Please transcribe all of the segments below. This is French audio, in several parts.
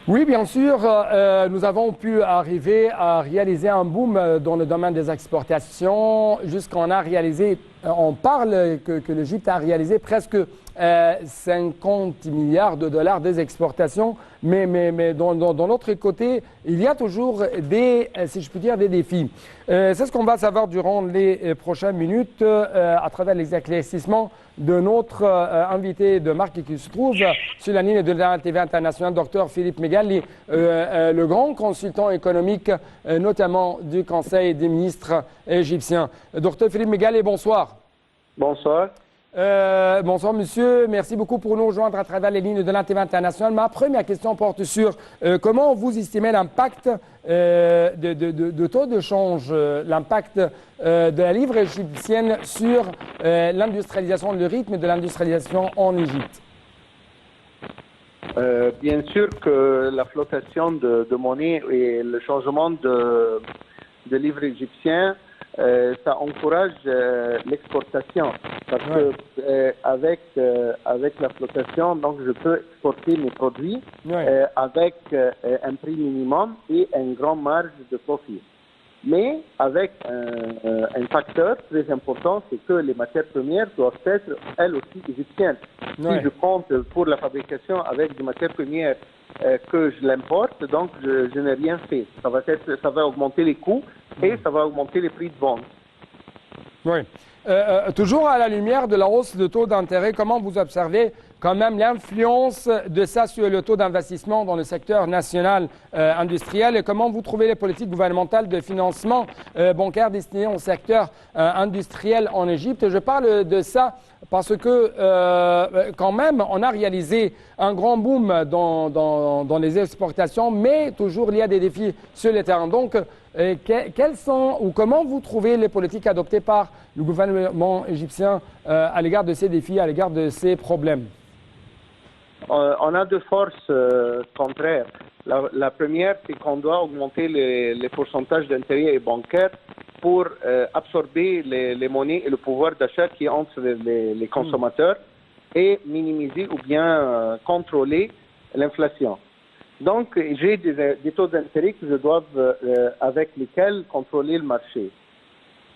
Oui, bien sûr, nous avons pu arriver à réaliser un boom dans le domaine des exportations, jusqu'on a réalisé, on parle que l'Égypte a réalisé presque 50 milliards de dollars des exportations, mais dans l'autre côté, il y a toujours des, si je puis dire, des défis. C'est ce qu'on va savoir durant les prochaines minutes à travers les éclaircissements de notre invité de marque qui se trouve sur la ligne de la TV internationale, Dr Philippe Megali, le grand consultant économique, notamment du Conseil des ministres égyptiens. Dr Philippe Megali, bonsoir. Bonsoir. Bonsoir monsieur, merci beaucoup pour nous rejoindre à travers les lignes de la TV internationale. Ma première question porte sur comment vous estimez l'impact de taux de change, l'impact de la livre égyptienne sur l'industrialisation, le rythme de l'industrialisation en Égypte. Bien sûr que la flottation de monnaie et le changement de livre égyptien, ça encourage l'exportation. Parce que avec la flottation, donc je peux exporter mes produits avec un prix minimum et une grande marge de profit. Mais avec un facteur très important, c'est que les matières premières doivent être, elles aussi, égyptiennes. Si je compte pour la fabrication avec des matières premières que je l'importe, donc je n'ai rien fait. Ça va augmenter les coûts et ça va augmenter les prix de vente. Oui. Toujours à la lumière de la hausse de taux d'intérêt, comment vous observez quand même l'influence de ça sur le taux d'investissement dans le secteur national industriel et comment vous trouvez les politiques gouvernementales de financement bancaire destinées au secteur industriel en Égypte? Je parle de ça parce que quand même on a réalisé un grand boom dans les exportations, mais toujours il y a des défis sur le terrain. Donc, quelles sont ou comment vous trouvez les politiques adoptées par le gouvernement égyptien à l'égard de ces défis, à l'égard de ces problèmes? On a deux forces contraires. La première, c'est qu'on doit augmenter les pourcentages d'intérêts bancaires pour absorber les monnaies et le pouvoir d'achat qui est entre les consommateurs et minimiser ou bien contrôler l'inflation. Donc, j'ai des taux d'intérêt que je dois, avec lesquels contrôler le marché.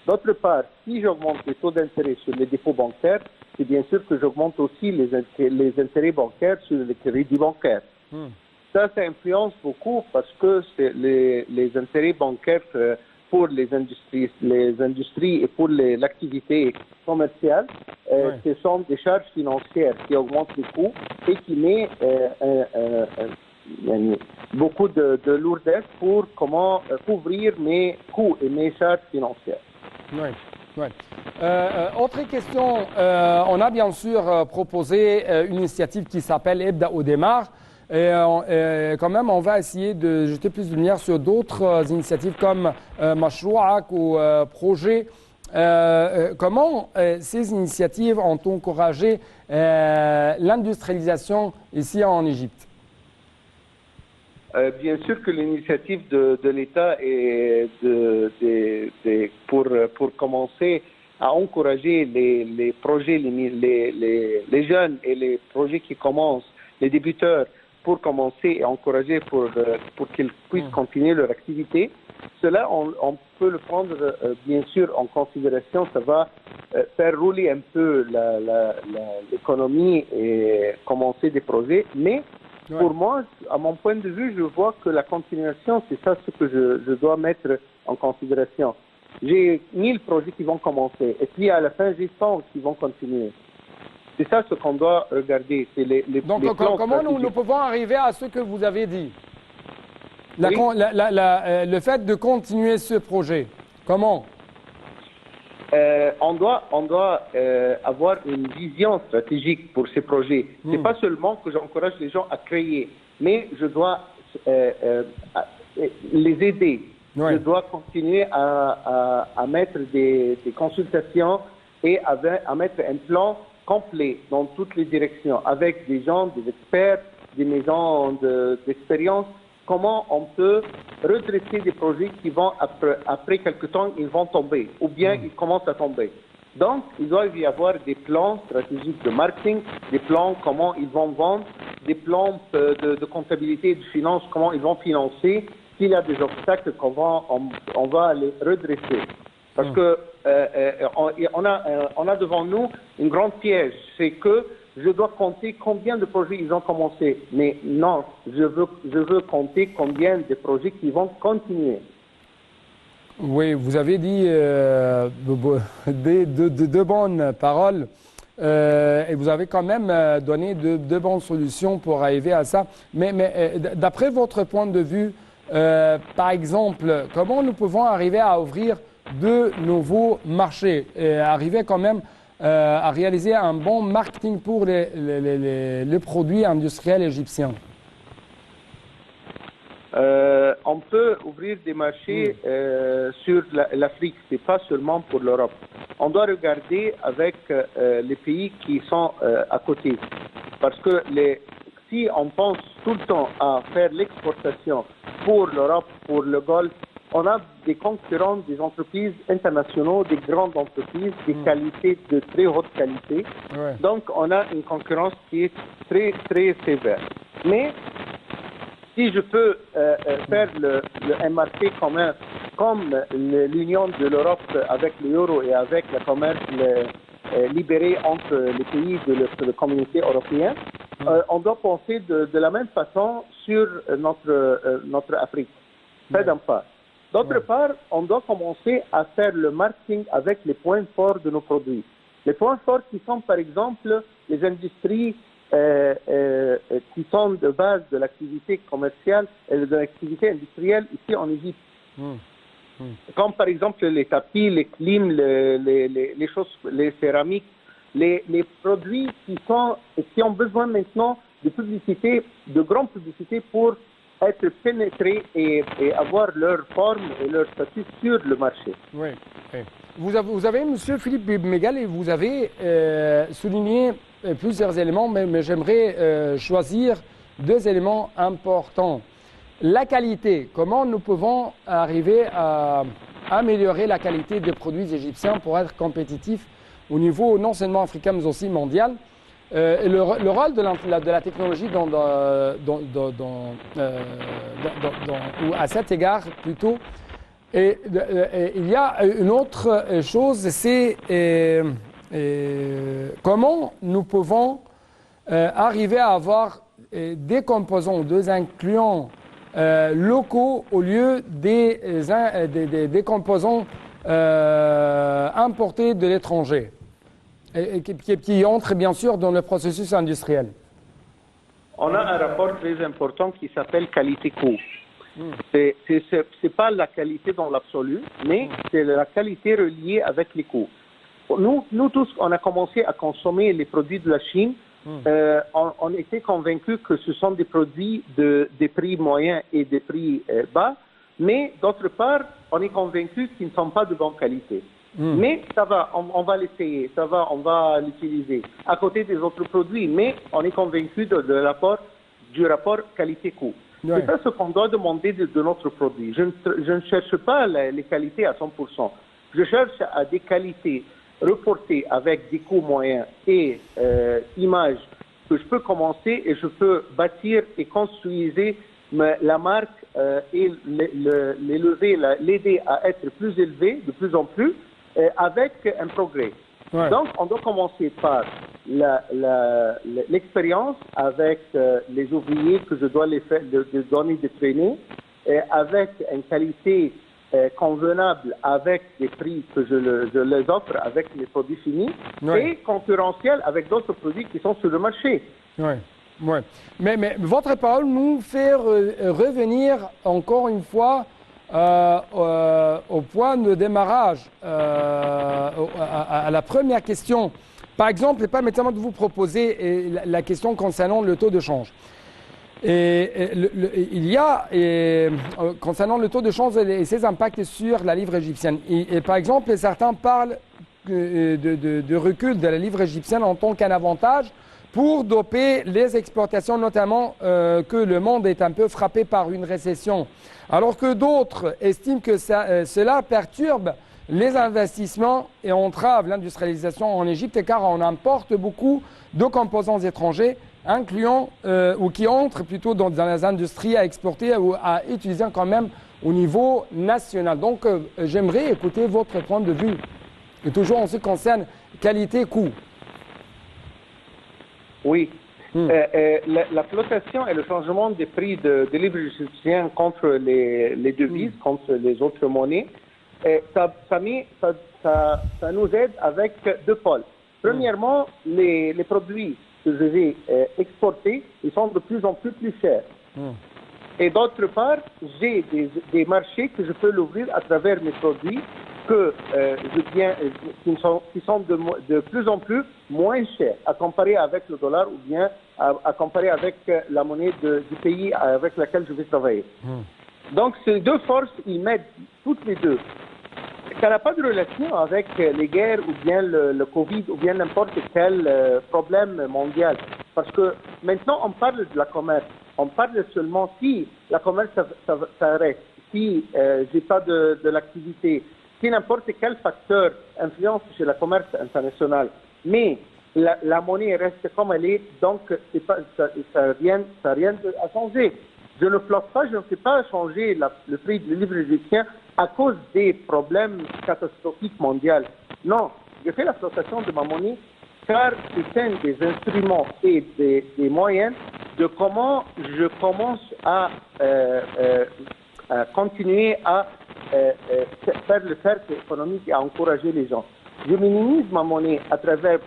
D'autre part, si j'augmente les taux d'intérêt sur les dépôts bancaires, c'est bien sûr que j'augmente aussi les intérêts bancaires sur les crédits bancaires. Ça influence beaucoup parce que les intérêts bancaires pour les industries et pour l'activité commerciale, ce sont des charges financières qui augmentent les coûts et qui mettent beaucoup de lourdeur pour comment couvrir mes coûts et mes charges financières. Oui, oui. Autre question, on a bien sûr proposé une initiative qui s'appelle Ebda au démarre. Et quand même, on va essayer de jeter plus de lumière sur d'autres initiatives comme Mashrouak ou Projet. Comment ces initiatives ont encouragé l'industrialisation ici en Égypte? Bien sûr que l'initiative de l'État est pour commencer à encourager les projets, les jeunes et les projets qui commencent, les débuteurs, pour commencer et encourager pour qu'ils puissent continuer leur activité. Cela, on peut le prendre bien sûr en considération. Ça va faire rouler un peu l'économie et commencer des projets, mais pour moi, à mon point de vue, je vois que la continuation, c'est ça ce que je dois mettre en considération. J'ai 1000 projets qui vont commencer et puis à la fin, j'ai 100 qui vont continuer. C'est ça ce qu'on doit regarder. Donc, comment nous pouvons arriver à ce que vous avez dit? Le fait de continuer ce projet, comment? On doit avoir une vision stratégique pour ces projets. C'est pas seulement que j'encourage les gens à créer, mais je dois les aider. Je dois continuer à mettre des consultations et à mettre un plan complet dans toutes les directions, avec des gens, des experts, des maisons d'expérience. Comment on peut redresser des projets qui vont, après quelque temps, ils vont tomber, ou bien ils commencent à tomber. Donc, il doit y avoir des plans stratégiques de marketing, des plans comment ils vont vendre, des plans de comptabilité et de finance, comment ils vont financer. S'il y a des obstacles, on va les redresser. Parce que on a devant nous une grande piège, c'est que je dois compter combien de projets ils ont commencé. Mais non, je veux compter combien de projets qui vont continuer. Oui, vous avez dit de bonnes paroles et vous avez quand même donné de bonnes solutions pour arriver à ça. Mais d'après votre point de vue, par exemple, comment nous pouvons arriver à ouvrir de nouveaux marchés et arriver quand même à réaliser un bon marketing pour les produits industriels égyptiens? On peut ouvrir des marchés sur l'Afrique, c'est pas seulement pour l'Europe. On doit regarder avec les pays qui sont à côté. Parce que si on pense tout le temps à faire l'exportation pour l'Europe, pour le Golfe, on a des concurrents, des entreprises internationales, des grandes entreprises, des qualités de très haute qualité. Ouais. Donc, on a une concurrence qui est très, très sévère. Mais si je peux faire un marché commun comme l'union de l'Europe avec l'euro et avec le commerce libéré entre les pays de la communauté européenne, on doit penser de la même façon sur notre Afrique. Ça d'un part. D'autre part, on doit commencer à faire le marketing avec les points forts de nos produits. Les points forts qui sont par exemple les industries qui sont de base de l'activité commerciale et de l'activité industrielle ici en Égypte. Comme par exemple les tapis, les clims, les choses, les céramiques, les produits qui ont besoin maintenant de publicité, de grande publicité pour être pénétrés et avoir leur forme et leur statut sur le marché. Oui. Vous avez, M. Philippe Megal, et vous avez souligné plusieurs éléments, mais j'aimerais choisir deux éléments importants. La qualité, comment nous pouvons arriver à améliorer la qualité des produits égyptiens pour être compétitifs au niveau non seulement africain mais aussi mondial. Et le rôle de la technologie à cet égard plutôt. Et il y a une autre chose, c'est comment nous pouvons arriver à avoir des composants, des incluants locaux au lieu des composants importés de l'étranger et qui entrent bien sûr dans le processus industriel. On a un rapport très important qui s'appelle qualité-coût. C'est pas la qualité dans l'absolu, mais c'est la qualité reliée avec les coûts. Nous tous, on a commencé à consommer les produits de la Chine. On était convaincus que ce sont des produits des prix moyens et des prix bas, mais d'autre part, on est convaincus qu'ils ne sont pas de bonne qualité. Mais ça va, on va l'essayer, ça va, on va l'utiliser à côté des autres produits, mais on est convaincus du rapport qualité-coût. Ouais. C'est ça ce qu'on doit demander de notre produit. Je ne cherche pas les qualités à 100%. Je cherche à des qualités reportées avec des coûts moyens et images que je peux commencer et je peux bâtir et construire la marque et l'aider à être plus élevé de plus en plus avec un progrès. Ouais. Donc, on doit commencer par l'expérience avec les ouvriers que je dois les faire, de donner des traînées, avec une qualité convenable, avec des prix que je les offre avec les produits finis, et concurrentiel avec d'autres produits qui sont sur le marché. Ouais. Ouais. Mais votre parole nous fait revenir encore une fois au point de démarrage, à la première question. Par exemple, permettez-moi de vous proposer la question concernant le taux de change. Il y a, concernant le taux de change et ses impacts sur la livre égyptienne. Et par exemple, certains parlent de recul de la livre égyptienne en tant qu'un avantage pour doper les exportations, notamment que le monde est un peu frappé par une récession. Alors que d'autres estiment que cela perturbe les investissements et entrave l'industrialisation en Égypte car on importe beaucoup de composants étrangers incluant ou qui entrent plutôt dans les industries à exporter ou à utiliser quand même au niveau national. Donc, j'aimerais écouter votre point de vue. Et toujours en ce qui concerne qualité-coût. Oui. La flotation et le changement des prix de livres égyptiens contre les devises, contre les autres monnaies, ça nous aide avec deux pôles. Premièrement, les produits que je vais exporter, ils sont de plus en plus chers. Et d'autre part, j'ai des marchés que je peux l'ouvrir à travers mes produits qui sont de plus en plus moins chers à comparer avec le dollar ou bien à comparer avec la monnaie du pays avec lequel je vais travailler. Donc ces deux forces, ils m'aident toutes les deux. Ça n'a pas de relation avec les guerres ou bien le Covid ou bien n'importe quel problème mondial. Parce que maintenant, on parle de la commerce. On parle seulement si la commerce s'arrête, si j'ai pas de l'activité, si n'importe quel facteur influence sur la commerce international, mais la monnaie reste comme elle est, donc ça n'a rien à changer. Je ne flotte pas, je ne fais pas changer le prix du livre égyptien à cause des problèmes catastrophiques mondiaux. Non, je fais la flotation de ma monnaie car c'est un des instruments et des moyens de comment je commence à continuer à faire le cercle économique et à encourager les gens. Je minimise ma monnaie à travers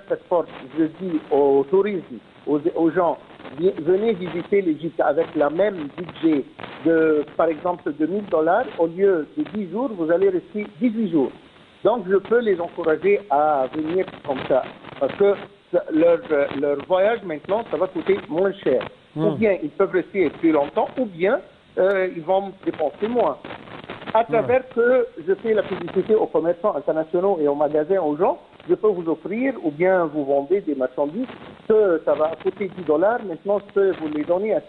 cette force. Je dis aux touristes, aux gens, venez visiter l'Égypte avec la même budget par exemple, de $1000, au lieu de 10 jours, vous allez rester 18 jours. Donc, je peux les encourager à venir comme ça. Parce que leur voyage, maintenant, ça va coûter moins cher. Ou bien, ils peuvent rester plus longtemps, ou bien, ils vont dépenser moins. À travers que je fais la publicité aux commerçants internationaux et aux magasins, aux gens, je peux vous offrir ou bien vous vendez des marchandises que ça va coûter $10, maintenant je peux vous les donner à $6.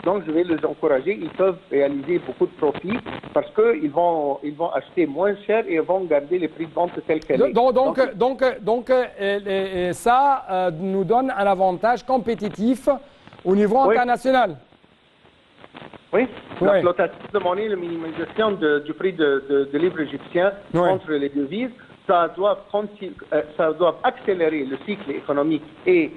Donc je vais les encourager, ils peuvent réaliser beaucoup de profits parce qu'ils vont acheter moins cher et ils vont garder les prix de vente tels qu'elles sont. Donc ça nous donne un avantage compétitif au niveau international. Oui, la flotation de monnaie, la minimisation du prix de livres égyptiens contre les devises, ça doit accélérer le cycle économique et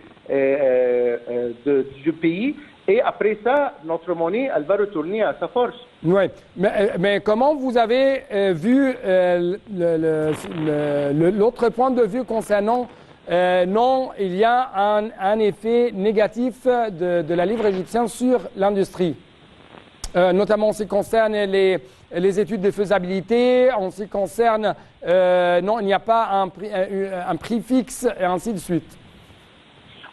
du pays. Et après ça, notre monnaie, elle va retourner à sa force. Oui, mais comment vous avez vu l'autre point de vue concernant non, il y a un effet négatif de la livre égyptienne sur l'industrie, notamment en ce qui concerne les études de faisabilité, en ce qui concerne, non, il n'y a pas un prix fixe et ainsi de suite.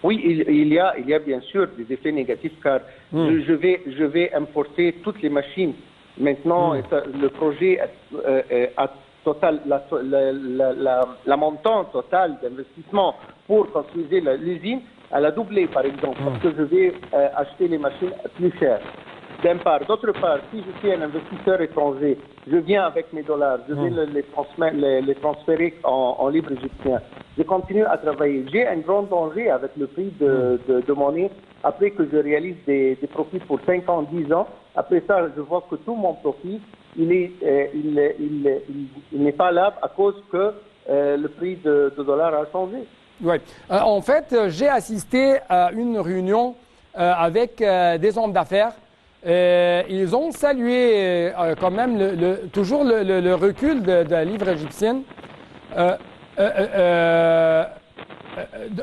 Oui, il y a bien sûr des effets négatifs car je vais importer toutes les machines. Maintenant, le projet a total, la montant total d'investissement pour construire l'usine, elle a doublé par exemple, parce que je vais acheter les machines plus chères. D'un part. D'autre part, si je suis un investisseur étranger, je viens avec mes dollars, je vais les transférer en livres égyptiens. Je continue à travailler. J'ai un grand danger avec le prix de monnaie. Après que je réalise des profits pour 5 ans, 10 ans, après ça, je vois que tout mon profit, il n'est pas là à cause que le prix de dollar a changé. Oui. En fait, j'ai assisté à une réunion avec des hommes d'affaires. Ils ont salué quand même toujours le recul de la livre égyptienne.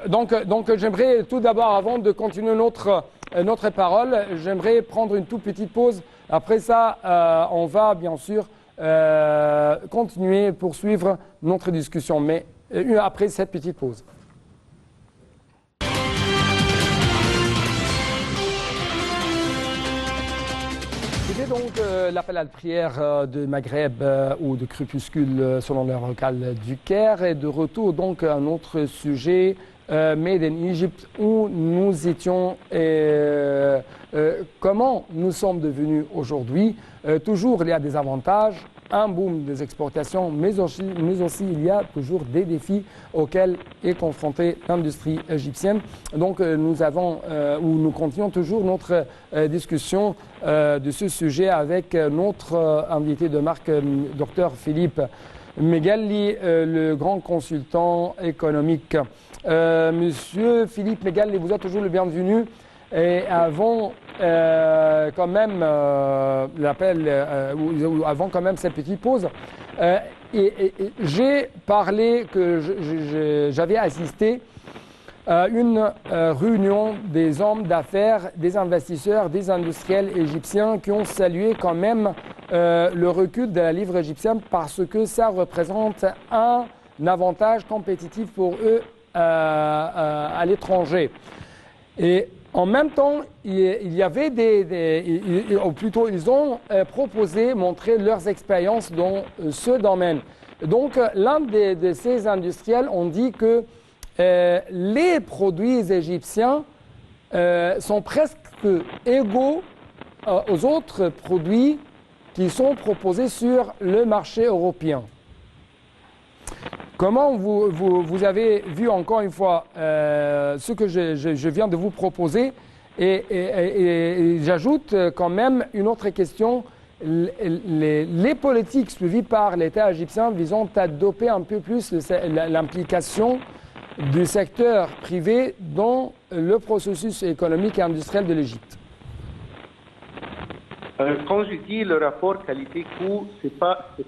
Donc j'aimerais tout d'abord, avant de continuer notre parole, j'aimerais prendre une toute petite pause. Après ça, on va bien sûr continuer, poursuivre notre discussion, mais après cette petite pause. C'était donc l'appel à la prière de Maghreb ou de crépuscule selon le local du Caire. Et de retour donc à un autre sujet, Made in Egypt, où nous étions comment nous sommes devenus aujourd'hui. Toujours il y a des avantages un boom des exportations, mais aussi il y a toujours des défis auxquels est confrontée l'industrie égyptienne. Donc nous continuons toujours notre discussion de ce sujet avec notre invité de marque, Dr Philippe Megali, le grand consultant économique. Monsieur Philippe Megali, vous êtes toujours le bienvenu. Et avant quand même l'appel, avant quand même cette petite pause, j'ai parlé que j'avais assisté à une réunion des hommes d'affaires, des investisseurs, des industriels égyptiens qui ont salué quand même le recul de la livre égyptienne parce que ça représente un avantage compétitif pour eux à l'étranger. Et en même temps, il y avait ou plutôt ils ont proposé, montré leurs expériences dans ce domaine. Donc, l'un de ces industriels ont dit que les produits égyptiens sont presque égaux aux autres produits qui sont proposés sur le marché européen. Comment vous avez vu encore une fois ce que je viens de vous proposer et j'ajoute quand même une autre question. Les politiques suivies par l'État égyptien visant à doper un peu plus l'implication du secteur privé dans le processus économique et industriel de l'Égypte. Quand je dis le rapport qualité-coût, c'est pas ce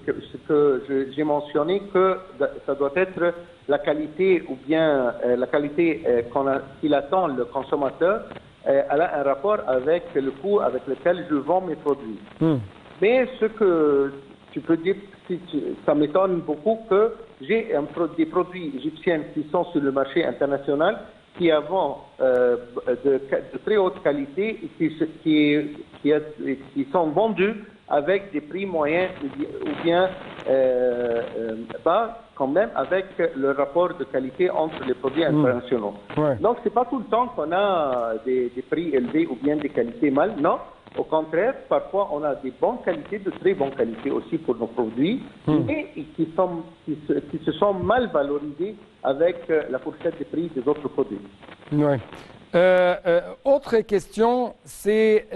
que j'ai mentionné que ça doit être la qualité ou bien la qualité qu'il attend le consommateur. Elle a un rapport avec le coût avec lequel je vends mes produits. Mais ce que tu peux dire, ça m'étonne beaucoup que j'ai des produits égyptiens qui sont sur le marché international qui ont de très haute qualité et qui sont vendus avec des prix moyens ou bien bas, quand même, avec le rapport de qualité entre les produits internationaux. Ouais. Donc, c'est pas tout le temps qu'on a des prix élevés ou bien des qualités mal, non. Au contraire, parfois, on a des bonnes qualités, de très bonnes qualités aussi pour nos produits, mais qui se sont mal valorisés avec la fourchette des prix des autres produits. Ouais. Autre question, c'est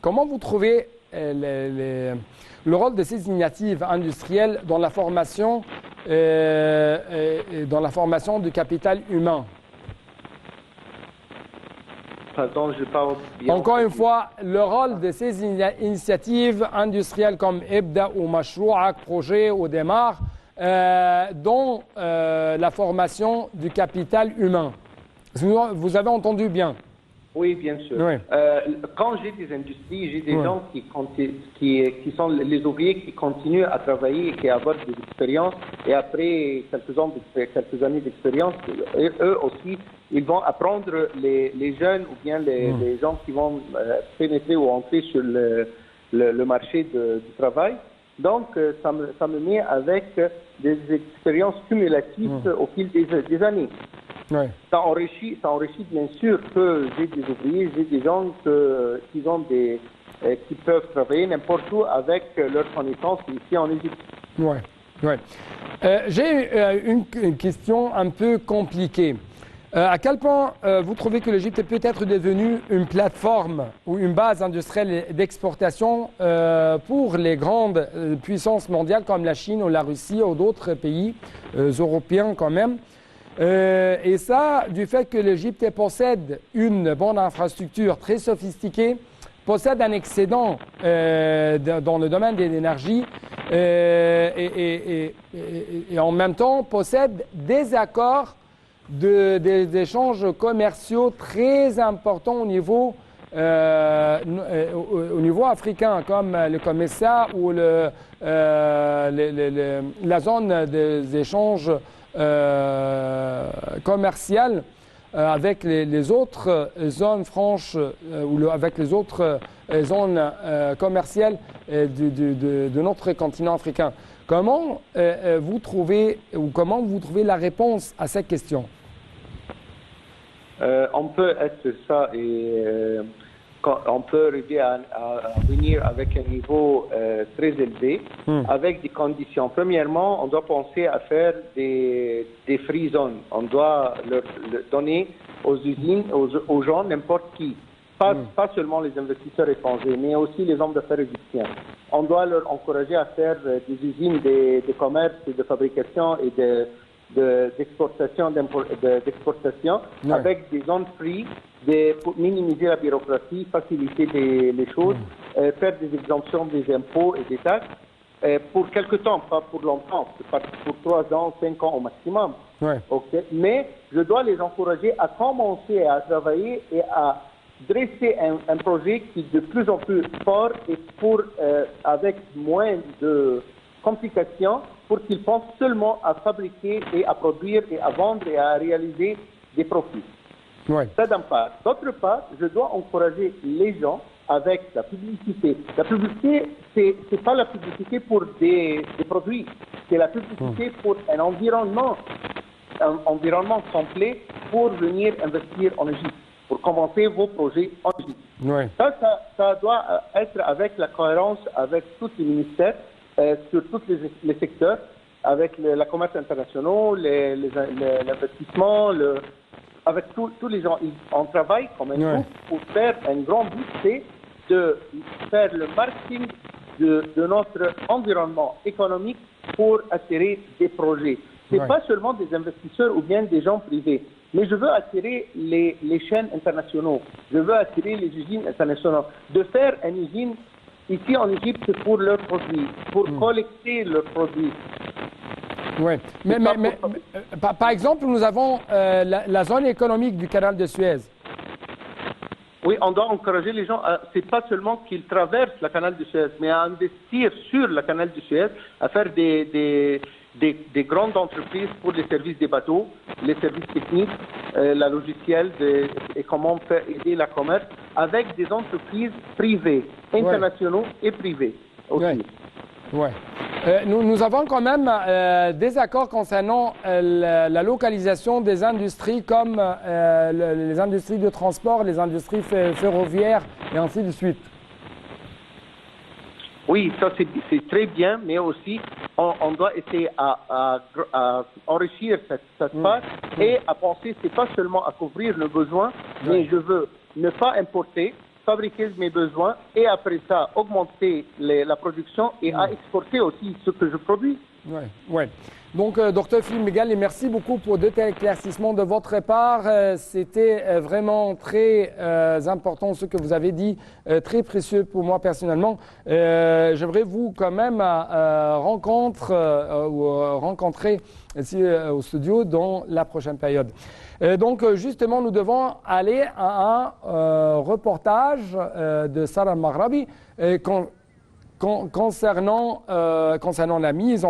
comment vous trouvez le rôle de ces initiatives industrielles dans la formation du capital humain? Pardon, je parle bien. Encore une fois, le rôle de ces initiatives industrielles comme Ebda ou Mashrou'ak, projet ou démarre, dans la formation du capital humain. Vous avez entendu bien? Oui, bien sûr. Oui. Quand j'ai des industries, j'ai des gens qui sont les ouvriers qui continuent à travailler et qui avoir des expériences. Et après quelques années d'expérience, eux aussi, ils vont apprendre les jeunes ou bien les gens qui vont pénétrer ou entrer sur le marché du travail. Donc, ça me met avec des expériences cumulatives au fil des années. Ouais. Ça enrichit bien sûr que j'ai des ouvriers, j'ai des gens qui peuvent travailler n'importe où avec leurs connaissances ici en Égypte. Ouais, ouais. J'ai une question un peu compliquée. À quel point vous trouvez que l'Égypte est peut-être devenue une plateforme ou une base industrielle d'exportation pour les grandes puissances mondiales comme la Chine ou la Russie ou d'autres pays européens quand même? Et ça, du fait que l'Égypte possède une bonne infrastructure très sophistiquée, possède un excédent dans le domaine de l'énergie et en même temps possède des accords des échanges commerciaux très importants au niveau africain, comme le COMESA ou la zone des échanges commerciales avec les autres zones franches ou avec les autres zones commerciales de notre continent africain. Comment vous trouvez la réponse à cette question? On peut être ça et on peut arriver à venir avec un niveau très élevé, avec des conditions. Premièrement, on doit penser à faire des free zones. On doit leur donner aux usines, aux gens, n'importe qui. Pas seulement les investisseurs étrangers, mais aussi les hommes d'affaires égyptiens. On doit leur encourager à faire des usines de commerce et de fabrication et d'exportation avec des zones free, pour minimiser la bureaucratie, faciliter les choses, faire des exemptions des impôts et des taxes pour quelque temps, pas pour longtemps, pour 3 ans, 5 ans au maximum. Ouais. Okay? Mais je dois les encourager à commencer à travailler et à dresser un projet qui est de plus en plus fort et avec moins de complications pour qu'ils pensent seulement à fabriquer et à produire et à vendre et à réaliser des profits. Ouais. Ça d'un part. D'autre part, je dois encourager les gens avec la publicité. La publicité, c'est pas la publicité pour des produits, c'est la publicité pour un environnement complet pour venir investir en Égypte, pour commencer vos projets en Égypte. Ouais. Ça doit être avec la cohérence avec tous les ministères, sur tous les secteurs, avec la commerce internationale, l'investissement, avec tous les gens. On travaille comme un groupe pour faire un grand but, c'est de faire le marketing de notre environnement économique pour attirer des projets. Ce n'est pas seulement des investisseurs ou bien des gens privés, mais je veux attirer les chaînes internationaux, je veux attirer les usines internationales. De faire une usine ici en Égypte pour leurs produits, pour collecter leurs produits. Oui, mais par exemple, nous avons la zone économique du canal de Suez. Oui, on doit encourager les gens, c'est pas seulement qu'ils traversent le canal de Suez, mais à investir sur le canal de Suez, à faire des grandes entreprises pour les services des bateaux, les services techniques, la logicielle et comment on peut aider la commerce avec des entreprises privées, internationaux et privées aussi. Ouais. Nous avons quand même des accords concernant la localisation des industries comme les industries de transport, les industries ferroviaires et ainsi de suite. Oui, ça c'est très bien, mais aussi on doit essayer à enrichir cette part et à penser, c'est pas seulement à couvrir le besoin, mais je veux ne pas importer, fabriquer mes besoins et après ça augmenter la production et à exporter aussi ce que je produis. Oui, ouais. Donc, Dr Philippe Megali, merci beaucoup pour de tels éclaircissements de votre part. C'était vraiment très important ce que vous avez dit, très précieux pour moi personnellement. J'aimerais vous quand même rencontrer ici au studio dans la prochaine période. Donc, justement, nous devons aller à un reportage de Sarah Maghrabi concernant la mise en